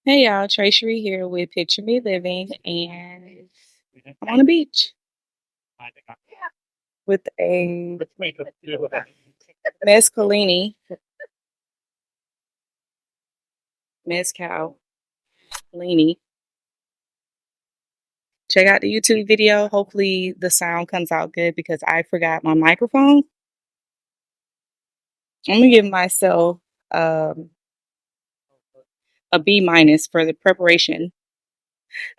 Hey y'all, Tracery here with Picture Me Living, and I'm on the beach with a mescalini, mezcal, leanie. Check out the YouTube video. Hopefully the sound comes out good because I forgot my microphone. I'm gonna give myself um, a B minus for the preparation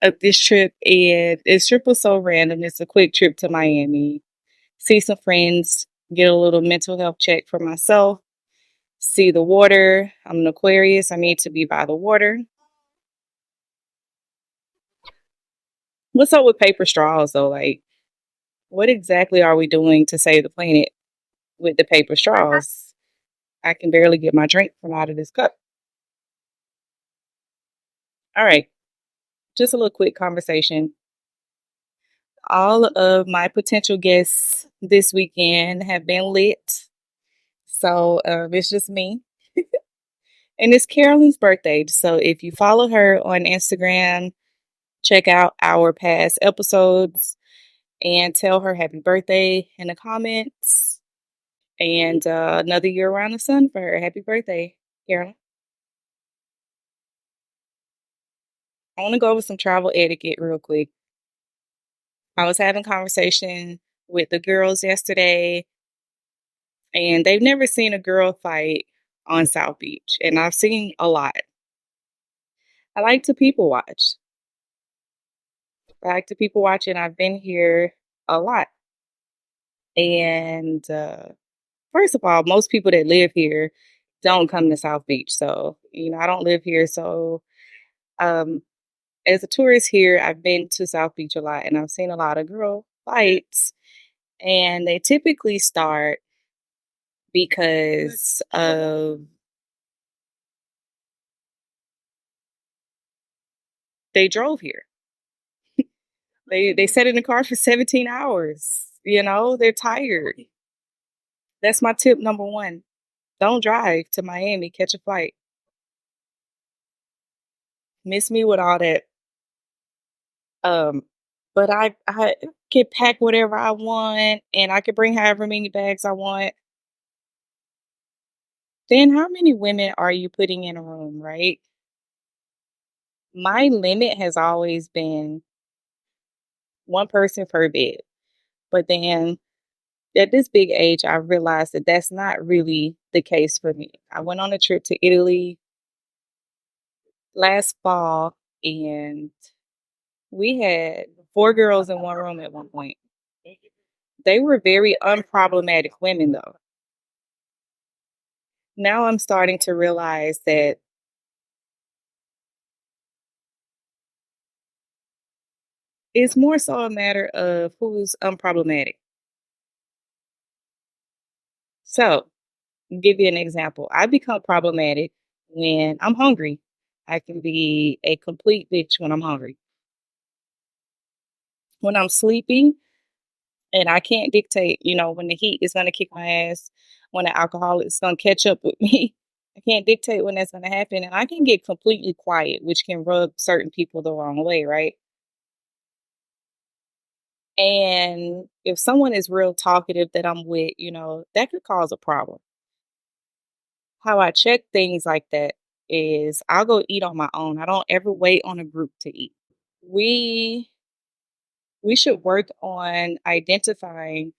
of this trip, and this trip was so random. It's a quick trip to Miami, see some friends, get a little mental health check for myself, see the water. I'm an Aquarius. I need to be by the water. What's up with paper straws though? Like, what exactly are we doing to save the planet with the paper straws? I can barely get my drink from out of this cup. All right, just a little quick conversation. All of my potential guests this weekend have been lit. So it's just me. And it's Carolyn's birthday. So if you follow her on Instagram, check out our past episodes and tell her happy birthday in the comments. And another year around the sun for her. Happy birthday, Carolyn. I want to go over some travel etiquette real quick. I was having conversation with the girls yesterday, and they've never seen a girl fight on South Beach, and I've seen a lot. I like to people watch. I like to people watch, and I've been here a lot. And first of all, most people that live here don't come to South Beach, so I don't live here, so um, as a tourist here, I've been to South Beach a lot and I've seen a lot of girl fights, and they typically start because of they drove here. They sat in the car for 17 hours. They're tired. That's my tip number one. Don't drive to Miami, catch a flight. Miss me with all that. Um, but I can pack whatever I want and I can bring however many bags I want. Then how many women are you putting in a room, right? My limit has always been one person per bed. But then at this big age, I realized that that's not really the case for me. I went on a trip to Italy last fall, and we had four girls in one room at one point. They were very unproblematic women, though. Now I'm starting to realize that it's more so a matter of who's unproblematic. So, give you an example. I become problematic when I'm hungry. I can be a complete bitch when I'm hungry. When I'm sleeping and I can't dictate, when the heat is going to kick my ass, when the alcohol is going to catch up with me. I can't dictate when that's going to happen. And I can get completely quiet, which can rub certain people the wrong way, right? And if someone is real talkative that I'm with, that could cause a problem. How I check things like that is I'll go eat on my own. I don't ever wait on a group to eat. We we should work on identifying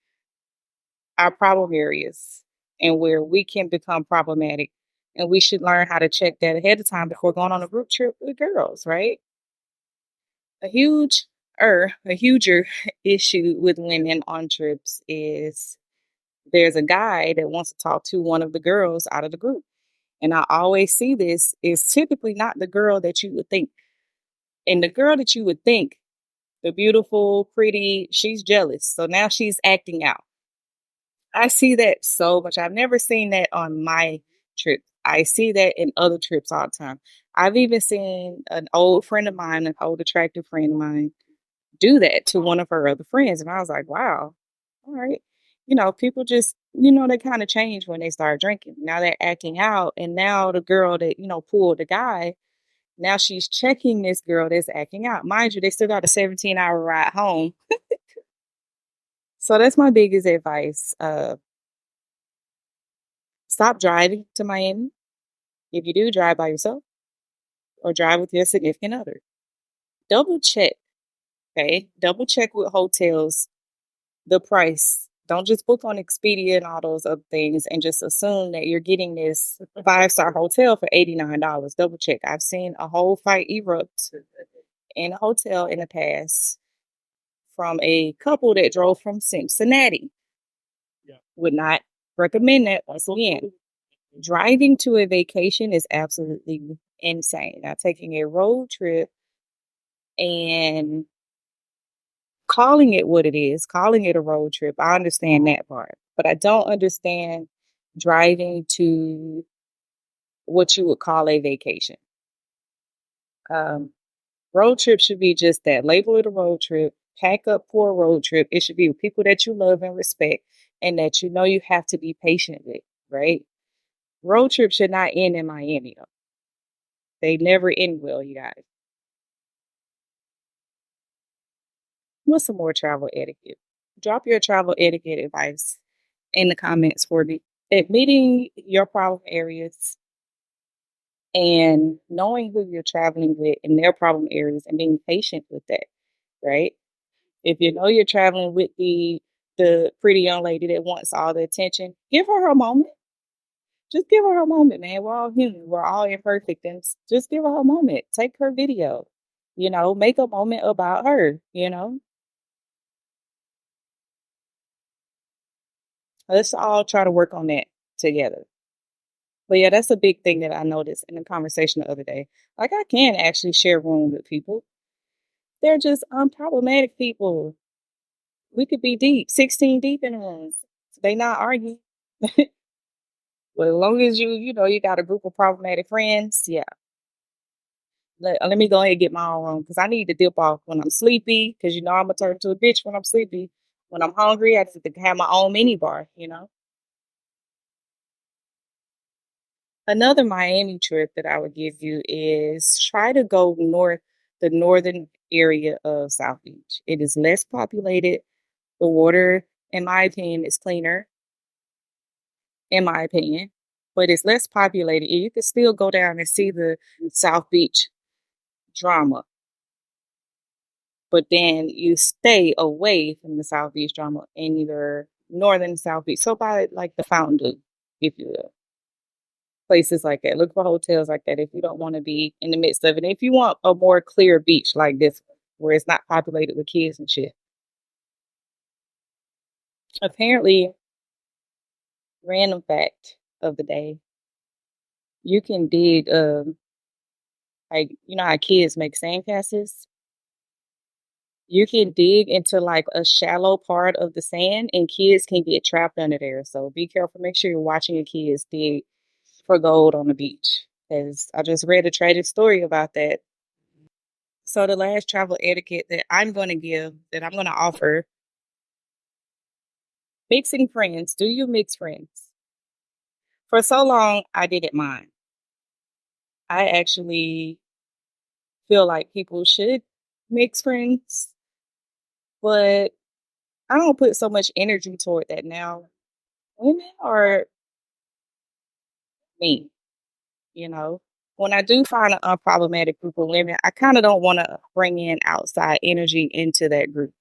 our problem areas and where we can become problematic. And we should learn how to check that ahead of time before going on a group trip with girls, right? A huger issue with women on trips is there's a guy that wants to talk to one of the girls out of the group. And I always see this is typically not the girl that you would think. And the girl that you would think, the beautiful, pretty, she's jealous. So now she's acting out. I see that so much. I've never seen that on my trip. I see that in other trips all the time. I've even seen an old friend of mine, an old attractive friend of mine, do that to one of her other friends. And I was like, wow, all right. People just, they kind of change when they start drinking. Now they're acting out. And now the girl that, pulled the guy Now she's checking this girl that's acting out. Mind you, they still got a 17-hour ride home. So that's my biggest advice. Stop driving to Miami. If you do, drive by yourself or drive with your significant other. Double check, okay? Double check with hotels the price. Don't just book on Expedia and all those other things and just assume that you're getting this 5-star hotel for $89. Double check. I've seen a whole fight erupt in a hotel in the past from a couple that drove from Cincinnati. Would not recommend that once again. Driving to a vacation is absolutely insane. Now, taking a road trip and calling it what it is, calling it a road trip, I understand that part. But I don't understand driving to what you would call a vacation. Um, Road trip should be just that. Label it a road trip. Pack up for a road trip. It should be with people that you love and respect and that you know you have to be patient with, right? Road trip should not end in Miami, though. They never end well, you guys. What's some more travel etiquette? Drop your travel etiquette advice in the comments for me. Admitting your problem areas and knowing who you're traveling with and their problem areas and being patient with that, right? If you know you're traveling with the pretty young lady that wants all the attention, give her her moment. Just give her her moment, man. We're all human. We're all imperfect, and just give her her moment. Take her video. Make a moment about her. Let's all try to work on that together. But yeah, that's a big thing that I noticed in the conversation the other day. Like I can actually share room with people. They're just unproblematic people. We could be deep, 16 deep in rooms. They not arguing. Well, as long as you got a group of problematic friends, yeah. Let me go ahead and get my own room because I need to dip off when I'm sleepy because I'm gonna turn to a bitch when I'm sleepy. When I'm hungry, I just have to have my own mini bar. Another Miami trip that I would give you is try to go north, the northern area of South Beach. It is less populated. The water, in my opinion, is cleaner, in my opinion, but it's less populated. You can still go down and see the South Beach drama, but then you stay away from the South Beach drama in either northern South Beach. So by like the Fountain Dew, if you will. Places like that. Look for hotels like that if you don't want to be in the midst of it. If you want a more clear beach like this, where it's not populated with kids and shit. Apparently, random fact of the day, you can dig like how kids make sandcastles? You can dig into like a shallow part of the sand and kids can get trapped under there. So be careful. Make sure you're watching your kids dig for gold on the beach. Because I just read a tragic story about that. So the last travel etiquette that I'm going to give, that I'm going to offer, mixing friends. Do you mix friends? For so long, I didn't mind. I actually feel like people should mix friends, but I don't put so much energy toward that now. Women are me, you know. When I do find an unproblematic group of women, I kind of don't want to bring in outside energy into that group.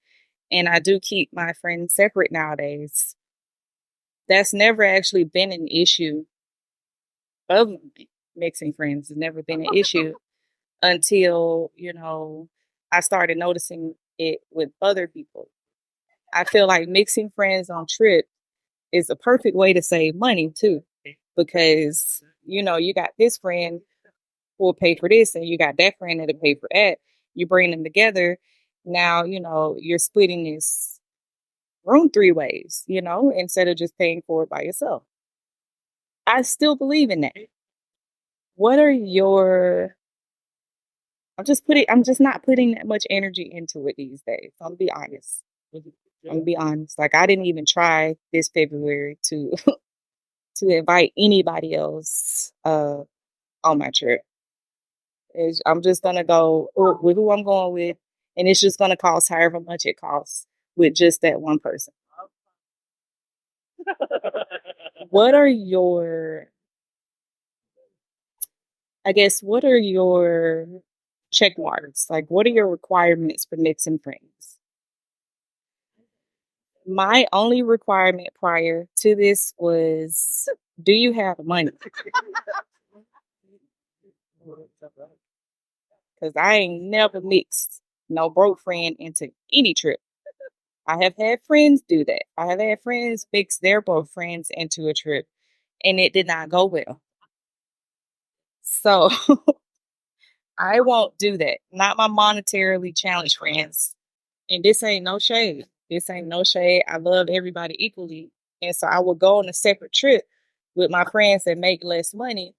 And I do keep my friends separate nowadays. That's never actually been an issue of mixing friends. It's never been an issue until, I started noticing it with other people. I feel like mixing friends on trip is a perfect way to save money too. Because, you got this friend who will pay for this and you got that friend that'll pay for that. You bring them together. Now, you're splitting this room 3 ways, instead of just paying for it by yourself. I still believe in that. What are your I'm just not putting that much energy into it these days. I'm gonna be honest. Like I didn't even try this February to to invite anybody else on my trip. I'm just gonna go with who I'm going with, and it's just gonna cost however much it costs with just that one person. What are your, I guess, what are your check marks? Like, what are your requirements for mixing friends? My only requirement prior to this was, do you have money? Because I ain't never mixed no broke friend into any trip. I have had friends do that. I have had friends mix their broke friends into a trip, and it did not go well. So I won't do that. Not my monetarily challenged friends. And this ain't no shade. This ain't no shade. I love everybody equally. And so I will go on a separate trip with my friends that make less money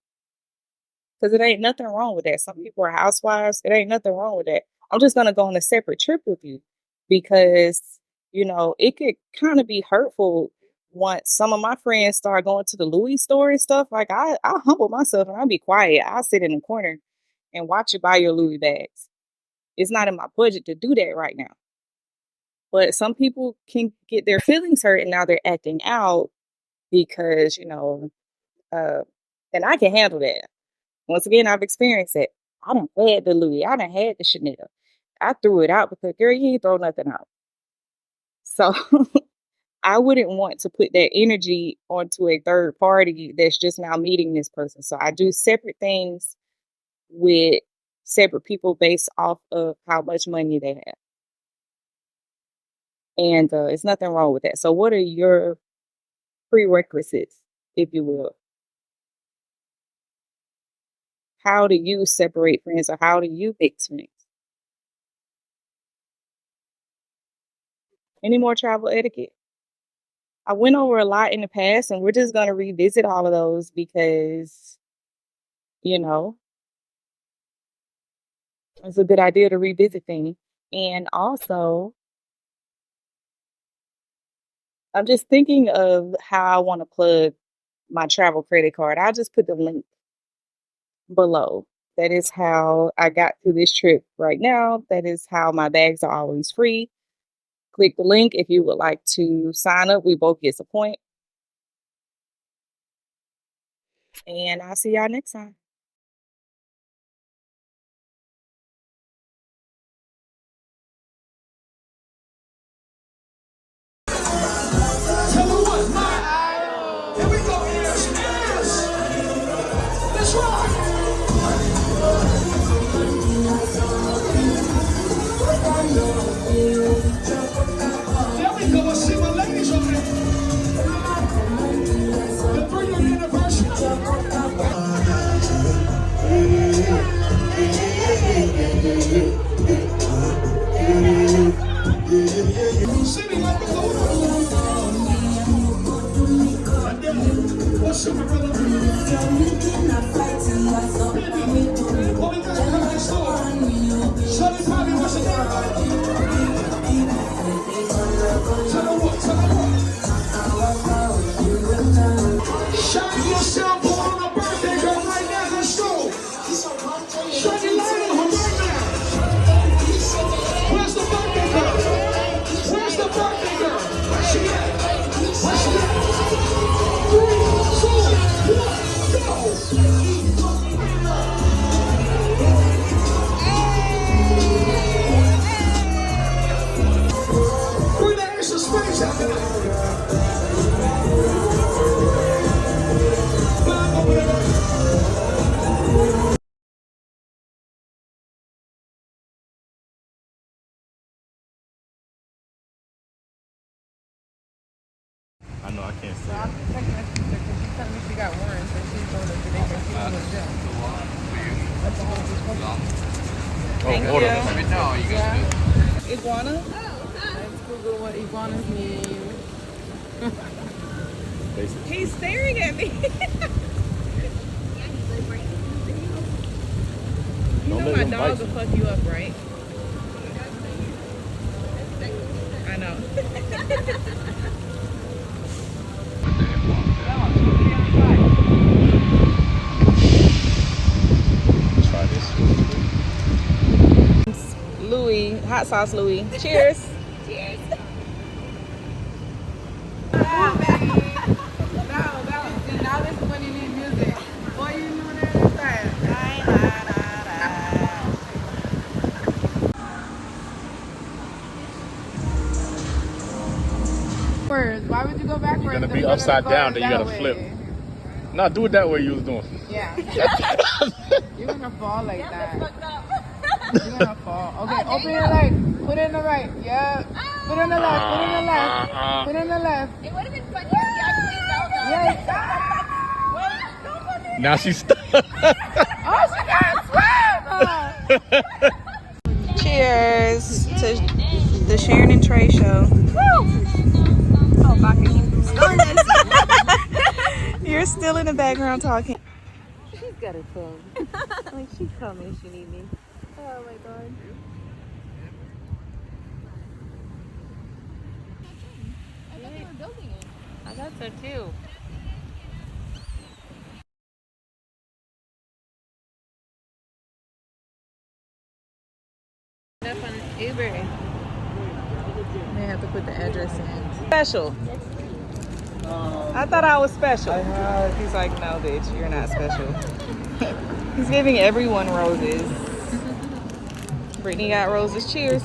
because it ain't nothing wrong with that. Some people are housewives. It ain't nothing wrong with that. I'm just going to go on a separate trip with you because, it could kind of be hurtful once some of my friends start going to the Louis store and stuff. Like, I'll humble myself and I'll be quiet. I'll sit in the corner and watch you buy your Louis bags. It's not in my budget to do that right now. But some people can get their feelings hurt and now they're acting out because, and I can handle that. Once again, I've experienced it. I done had the Louis. I done had the Chanel. I threw it out because, girl, you ain't throw nothing out. So I wouldn't want to put that energy onto a third party that's just now meeting this person. So I do separate things with separate people based off of how much money they have. And it's nothing wrong with that. So what are your prerequisites, if you will? How do you separate friends or how do you mix friends? Any more travel etiquette? I went over a lot in the past and we're just going to revisit all of those because, you know, it's a good idea to revisit things. And also, I'm just thinking of how I want to plug my travel credit card. I'll just put the link below. That is how I got to this trip right now. That is how my bags are always free. Click the link if you would like to sign up. We both get a point. And I'll see y'all next time. Tell me what, man. Here we go. Yes. Let's rock. There we go. I see my ladies on there. The 3-year anniversary. Sitting like a what's up, brother? Shut it, Bobby, what's it Tell her what? Shine yourself on a birthday girl right now, let's go. Shine your light on her right now. Where's the birthday girl? Where's the birthday girl? Where's she at? Where's she at? 3, 2, 1, go! Bring that extra space out there. Climb over there. I know I can't see I'm her. just taking that picture because she's telling me she got warrants and she's going to today because she's going to jail. That's the whole discussion. Thank hold you. on. Let me know how you guys do. Iguana? Let's Google what iguanas mean. Basically. He's staring at me. You Don't know let my him dog bite will you. fuck you up, right? I know. Try this. hot sauce, Louis. Cheers. Cheers. Now this is when you need music. Boy, you know that is that. Why would you go backwards? You're gonna be upside down, then you gotta flip. No, do it that way you was doing. Yeah. You're gonna fall like that. You're gonna fall. Okay, open your leg. Put it in the right. Yeah. Put it in the left. Put it in the left. Put it in the left. It would have been funny if you actually fell though. Yes. Now she's stuck. Oh, she got swim! Cheers to the Sharon and Trey show. Oh, fuck it. You're still in the background talking. She's got a phone. Like, she's coming if she need me. Oh my god. I thought they were building it. I thought so too. Up on Uber. They have to put the address in. Special. I thought I was special. He's like, no, bitch, you're not special. He's giving everyone roses. Brittany got roses. Cheers.